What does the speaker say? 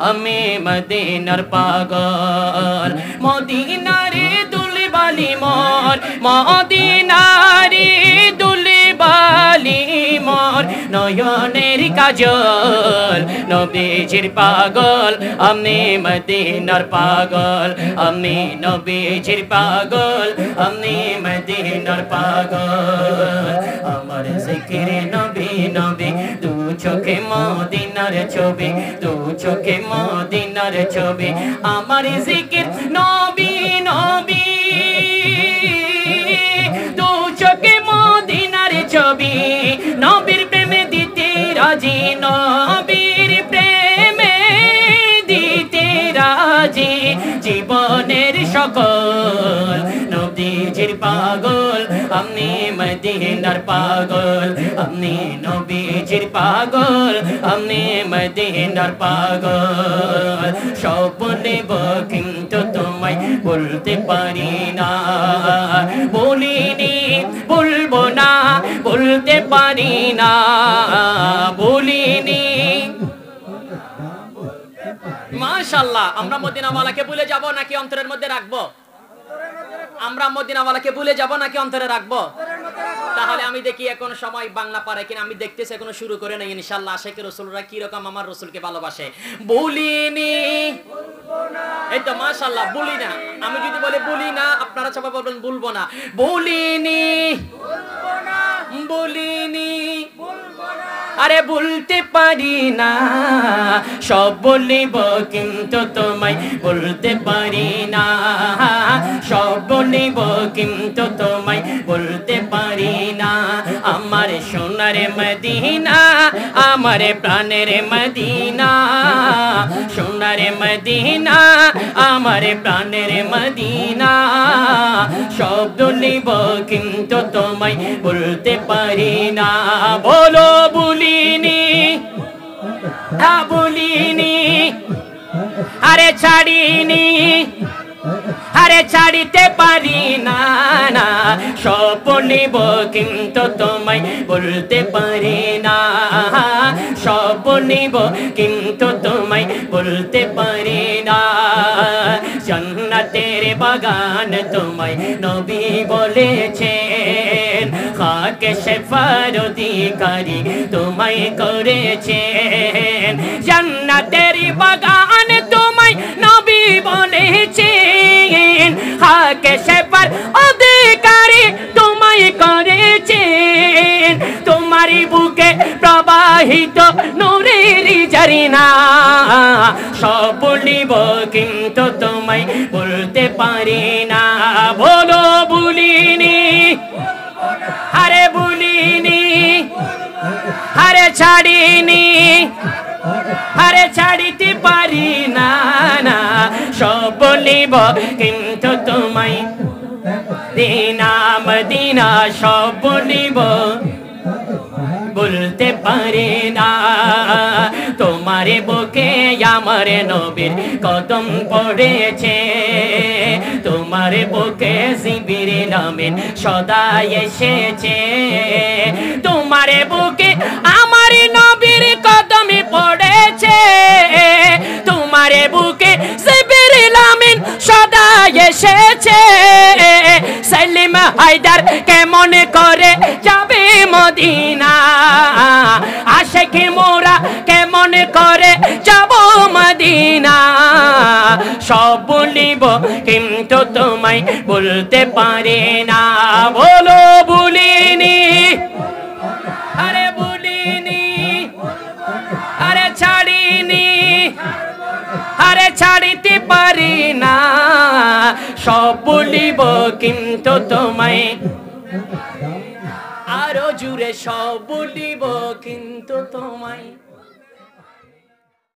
আমি মদিনার পাগল মদিনারে দুলি বালি মোর মদিনারে দুলি বালি মোর নয়নের কাজল নবীজির পাগল আমি মদিনার পাগল আমি নবীজির পাগল আমি মদিনার পাগল আমার জিকিরে নবী নবী দু চোখে মদিনার ছবি দু চোখে মদিনার ছবি আমার জিকির নবী নবী দু চোখে মদিনার ছবি নবীর প্রেমে দিতে রাজি নবীর প্রেমে দিতে রাজি জীবনের সকল নবীজির পাগল আমি মদিনার পাগল আমি নবীজির পাগল আমি মদিনার পাগল সব নেব কিন্তু তোমায় বলতে পারি না বলিনি বলবো না বলতে পারি না বলিনি মাশাআল্লাহ আমরা মদিনাওয়ালাকে ভুলে যাব নাকি অন্তরের মধ্যে রাখবো আমরা মদিনাওয়ালাকে ভুলে যাব নাকি অন্তরে রাখবো তাহলে আমি দেখি এখন সময় বাংলা পারে কিনা আমি দেখতেছি এখনো শুরু করে নাই ইনশাআল্লাহ আশিক রাসূলরা কি রকম আমার রাসূলকে ভালোবাসে বলিনি বলবো না এই তো মাশাআল্লাহ বলি না আমি যদি বলি বলি না আপনারা সবাই বলবেন বলবো না বলিনি বলবো না বলিনি বলবো না আরে বলতে পারি না সব বলিব কিন্তু তোমায় বলতে পারি না সব বলিব কিন্তু তোমায় বলতে পারি না আমার সোনার মদিনা আমার প্রাণের মদিনা সোনার মদিনা আমার প্রাণের মদিনা সব বলিব কিন্তু তোমায় বলতে পারি না বলো বলিনি বলিনি আরে ছাড়িনি আরে ছাড়িতে পারি না না সব বলিব কিন্তু তোমায় বলতে পারি না সব বলিব কিন্তু তোমায় বলতে পারি না জান্নাতের বাগান তোমায় নবী বলেছেন খাকে শেফার অধিকারী তোমায় করেছেন জান্নাতের বাগান তোমায় নবী বলেছেন খাকে শেফার অধিকারী তোমায় করেছেন তোমারই বুকে প্রবাহিত নূরের ঝরনা সব বলিব কিন্তু তোমায় বলতে পারি না বলো বলিনি আরে বলিনি আরে ছাড়িনি আরে ছাড়িতে পারি না না সব বলিব কিন্তু তোমায় দিনা মদিনা সব বলিব বলতে পারি না তোমারে বুকে আমার নবীর কদম পড়েছে তোমারে বুকে জিবরিল আমিন সদা এসেছে তোমারে বুকে আমার নবীর কদম পড়েছে তোমারে বুকে জিবরিল আমিন সদা এসেছে সেলিম হায়দার কেমন করে যাবে মদিনা আশিক মোরা কেমন করে যাব মদিনা সব বলিব কিন্তু তোমায় বলতে পারি না বলো বলিনি আরে বলিনি আরে ছাড়িনি আরে ছাড়িতে পারি না সব বলিব কিন্তু তোমায় আরো জুড়ে সব বলিব কিন্তু তোমায়